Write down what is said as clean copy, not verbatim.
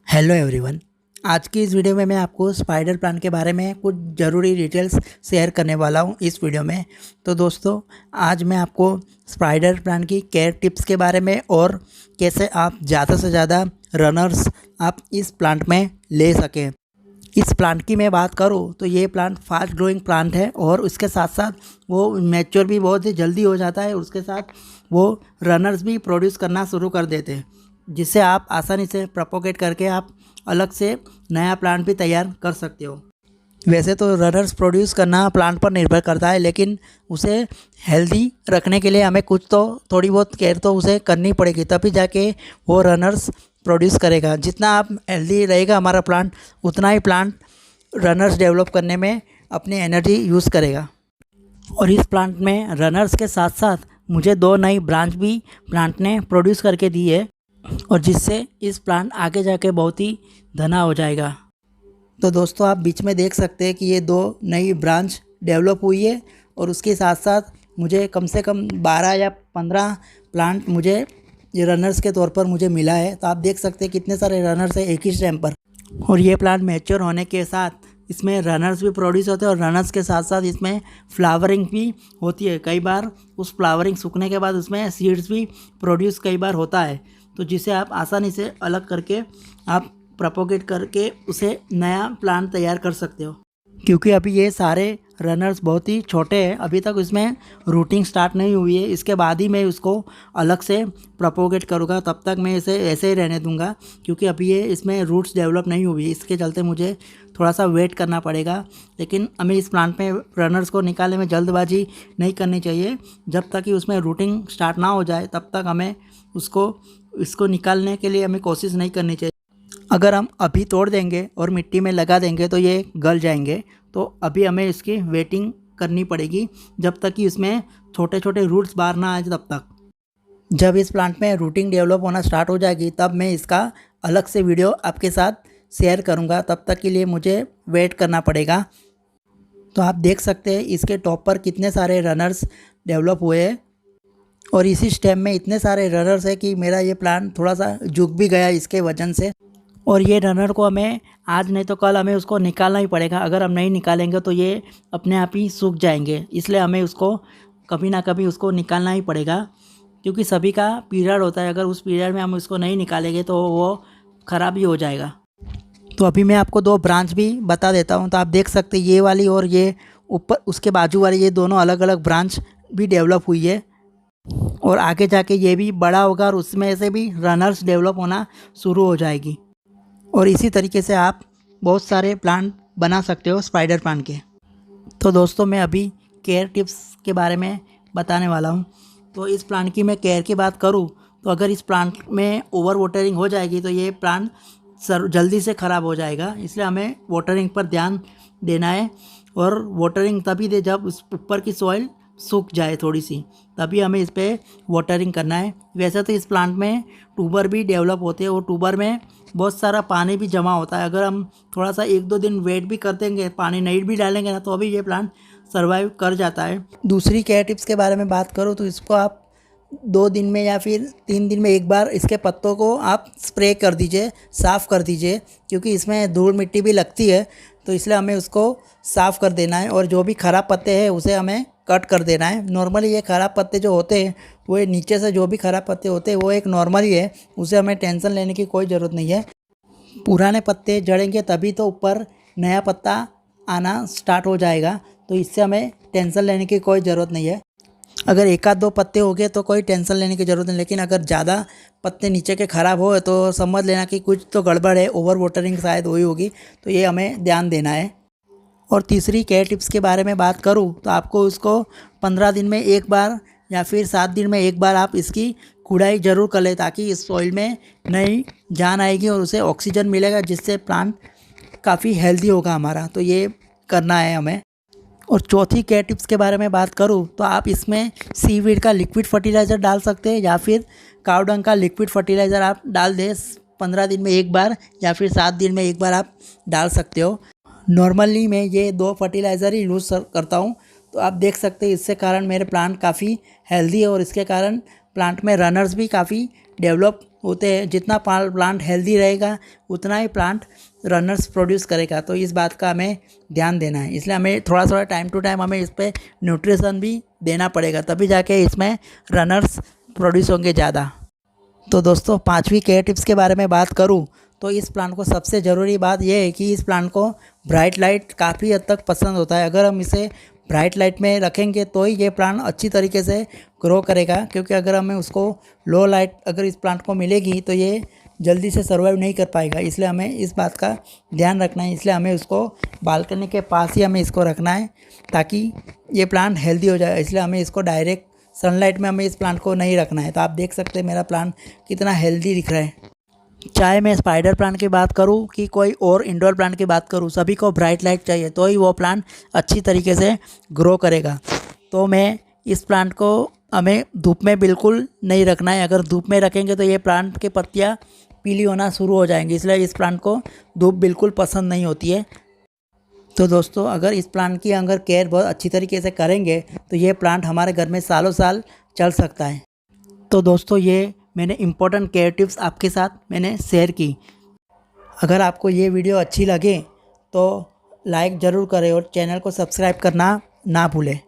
Hello everyone. आज की इस वीडियो में मैं आपको स्पाइडर प्लांट के बारे में कुछ ज़रूरी डिटेल्स शेयर करने वाला हूं इस वीडियो में। तो दोस्तों, आज मैं आपको स्पाइडर प्लांट की केयर टिप्स के बारे में और कैसे आप ज़्यादा से ज़्यादा रनर्स आप इस प्लांट में ले सकें। इस प्लांट की मैं बात करूं तो ये प्लांट फास्ट ग्रोइंग प्लांट है और उसके साथ साथ वो मैच्योर भी बहुत ही जल्दी हो जाता है। उसके साथ वो रनर्स भी प्रोड्यूस करना शुरू कर देते हैं, जिससे आप आसानी से प्रोपोगेट करके आप अलग से नया प्लांट भी तैयार कर सकते हो। वैसे तो रनर्स प्रोड्यूस करना प्लांट पर निर्भर करता है, लेकिन उसे हेल्दी रखने के लिए हमें कुछ तो थोड़ी बहुत केयर तो उसे करनी पड़ेगी, तभी जाके वो रनर्स प्रोड्यूस करेगा। जितना आप हेल्दी रहेगा हमारा प्लांट, उतना ही प्लांट रनर्स डेवलप करने में अपनी एनर्जी यूज़ करेगा। और इस प्लांट में रनर्स के साथ साथ मुझे 2 नई ब्रांच भी प्लांट ने प्रोड्यूस करके दी है, और जिससे इस प्लांट आगे जाके बहुत ही घना हो जाएगा। तो दोस्तों, आप बीच में देख सकते हैं कि ये 2 नई ब्रांच डेवलप हुई है, और उसके साथ साथ मुझे कम से कम 12 या 15 प्लांट मुझे ये रनर्स के तौर पर मुझे मिला है। तो आप देख सकते हैं कितने सारे रनर्स हैं एक ही स्टेम पर। और ये प्लांट मैच्योर होने के साथ इसमें रनर्स भी प्रोड्यूस होते हैं, और रनर्स के साथ साथ इसमें फ्लावरिंग भी होती है। कई बार उस फ्लावरिंग सूखने के बाद उसमें सीड्स भी प्रोड्यूस कई बार होता है, तो जिसे आप आसानी से अलग करके आप प्रोपोगेट करके उसे नया प्लांट तैयार कर सकते हो। क्योंकि अभी ये सारे रनर्स बहुत ही छोटे हैं, अभी तक इसमें रूटिंग स्टार्ट नहीं हुई है। इसके बाद ही मैं उसको अलग से प्रोपोगेट करूँगा, तब तक मैं इसे ऐसे ही रहने दूंगा, क्योंकि अभी ये इसमें रूट्स डेवलप नहीं हुई। इसके चलते मुझे थोड़ा सा वेट करना पड़ेगा। लेकिन हमें इस प्लांट में रनर्स को निकालने में जल्दबाजी नहीं करनी चाहिए। जब तक कि उसमें रूटिंग स्टार्ट ना हो जाए, तब तक हमें इसको निकालने के लिए हमें कोशिश नहीं करनी चाहिए। अगर हम अभी तोड़ देंगे और मिट्टी में लगा देंगे तो ये गल जाएंगे। तो अभी हमें इसकी वेटिंग करनी पड़ेगी, जब तक कि इसमें छोटे छोटे रूट्स बाहर ना आए तब तक। जब इस प्लांट में रूटिंग डेवलप होना स्टार्ट हो जाएगी, तब मैं इसका अलग से वीडियो आपके साथ शेयर करूंगा। तब तक के लिए मुझे वेट करना पड़ेगा। तो आप देख सकते हैं इसके टॉप पर कितने सारे रनर्स डेवलप हुए हैं, और इसी स्टेम में इतने सारे रनर्स है कि मेरा ये प्लांट थोड़ा सा झुक भी गया इसके वजन से। और ये रनर को हमें आज नहीं तो कल हमें उसको निकालना ही पड़ेगा। अगर हम नहीं निकालेंगे तो ये अपने आप ही सूख जाएंगे, इसलिए हमें उसको कभी ना कभी उसको निकालना ही पड़ेगा, क्योंकि सभी का पीरियड होता है। अगर उस पीरियड में हम उसको नहीं निकालेंगे तो वो ख़राब ही हो जाएगा। तो अभी मैं आपको 2 ब्रांच भी बता देता हूँ। तो आप देख सकते हैं ये वाली और ये ऊपर उसके बाजू वाली, ये दोनों अलग अलग ब्रांच भी डेवलप हुई है, और आगे जाके ये भी बड़ा होगा और उसमें से भी रनर्स डेवलप होना शुरू हो जाएगी। और इसी तरीके से आप बहुत सारे प्लांट बना सकते हो स्पाइडर प्लांट के। तो दोस्तों, मैं अभी केयर टिप्स के बारे में बताने वाला हूँ। तो इस प्लांट की मैं केयर की बात करूँ तो अगर इस प्लांट में ओवर वाटरिंग हो जाएगी तो ये प्लांट जल्दी से ख़राब हो जाएगा। इसलिए हमें वाटरिंग पर ध्यान देना है, और वाटरिंग तभी दे जब उस ऊपर की सॉइल सूख जाए थोड़ी सी, तभी हमें इस पर वाटरिंग करना है। वैसे तो इस प्लांट में ट्यूबर भी डेवलप होते हैं, और ट्यूबर में बहुत सारा पानी भी जमा होता है। अगर हम थोड़ा सा 1-2 दिन वेट भी कर देंगे, पानी नहीं भी डालेंगे ना, तो अभी ये प्लांट सर्वाइव कर जाता है। दूसरी केयर टिप्स के बारे में बात करूँ तो इसको आप 2 दिन में या फिर 3 दिन में एक बार इसके पत्तों को आप स्प्रे कर दीजिए, साफ़ कर दीजिए, क्योंकि इसमें धूल मिट्टी भी लगती है। तो इसलिए हमें उसको साफ़ कर देना है, और जो भी ख़राब पत्ते हैं उसे हमें कट कर देना है। नॉर्मली ये ख़राब पत्ते जो होते हैं वो नीचे से जो भी ख़राब पत्ते होते हैं वो एक नॉर्मल ही है, उसे हमें टेंशन लेने की कोई ज़रूरत नहीं है। पुराने पत्ते झड़ेंगे तभी तो ऊपर नया पत्ता आना स्टार्ट हो जाएगा, तो इससे हमें टेंशन लेने की कोई ज़रूरत नहीं है। अगर 1-2 पत्ते हो गए तो कोई टेंशन लेने की ज़रूरत नहीं, लेकिन अगर ज़्यादा पत्ते नीचे के ख़राब हो तो समझ लेना कि कुछ तो गड़बड़ है, ओवर वाटरिंग शायद हुई होगी। तो ये हमें ध्यान देना है। और तीसरी केयर टिप्स के बारे में बात करूँ तो आपको उसको 15 दिन में एक बार या फिर 7 दिन में एक बार आप इसकी खुदाई ज़रूर कर लें, ताकि इस सॉइल में नई जान आएगी और उसे ऑक्सीजन मिलेगा, जिससे प्लांट काफ़ी हेल्दी होगा हमारा। तो ये करना है हमें। और चौथी केयर टिप्स के बारे में बात करूँ तो आप इसमें सीवीड का लिक्विड फर्टिलाइज़र डाल सकते हैं, या फिर काऊ डंग का लिक्विड फर्टिलाइज़र आप डाल दें 15 दिन में एक बार या फिर 7 दिन में एक बार आप डाल सकते हो। नॉर्मली मैं ये 2 फर्टिलाइज़र ही यूज़ करता हूँ। तो आप देख सकते हैं इससे कारण मेरे प्लांट काफ़ी हेल्दी है, और इसके कारण प्लांट में रनर्स भी काफ़ी डेवलप होते जितना प्लांट हेल्दी रहेगा उतना ही प्लांट रनर्स प्रोड्यूस करेगा। तो इस बात का हमें ध्यान देना है, इसलिए हमें थोड़ा थोड़ा टाइम टू टाइम हमें इस पर न्यूट्रिशन भी देना पड़ेगा, तभी जाके इसमें रनर्स प्रोड्यूस होंगे ज़्यादा। तो दोस्तों 5वीं केयर टिप्स के बारे में बात करूं तो इस प्लांट को सबसे ज़रूरी बात यह है कि इस प्लांट को ब्राइट लाइट काफ़ी हद तक पसंद होता है। अगर हम इसे ब्राइट लाइट में रखेंगे तो ही ये प्लांट अच्छी तरीके से ग्रो करेगा, क्योंकि अगर हमें उसको लो लाइट अगर इस प्लांट को मिलेगी तो ये जल्दी से सर्वाइव नहीं कर पाएगा। इसलिए हमें इस बात का ध्यान रखना है, इसलिए हमें उसको बालकनी के पास ही हमें इसको रखना है ताकि ये प्लांट हेल्दी हो जाए। इसलिए हमें इसको डायरेक्ट सनलाइट में हमें इस प्लांट को नहीं रखना है। तो आप देख सकते हैं मेरा प्लांट कितना हेल्दी दिख रहा है। चाहे मैं स्पाइडर प्लांट की बात करूं कि कोई और इंडोर प्लांट की बात करूं, सभी को ब्राइट लाइट चाहिए तो ही वो प्लांट अच्छी तरीके से ग्रो करेगा। तो मैं इस प्लांट को हमें धूप में बिल्कुल नहीं रखना है। अगर धूप में रखेंगे तो ये प्लांट की पत्तियां पीली होना शुरू हो जाएंगी, इसलिए इस प्लांट को धूप बिल्कुल पसंद नहीं होती है। तो दोस्तों अगर इस प्लांट की अगर केयर बहुत अच्छी तरीके से करेंगे तो ये प्लांट हमारे घर में सालों साल चल सकता है। तो दोस्तों ये मैंने इम्पोर्टेंट केयर टिप्स आपके साथ मैंने शेयर की। अगर आपको ये वीडियो अच्छी लगे तो लाइक ज़रूर करें और चैनल को सब्सक्राइब करना ना भूलें।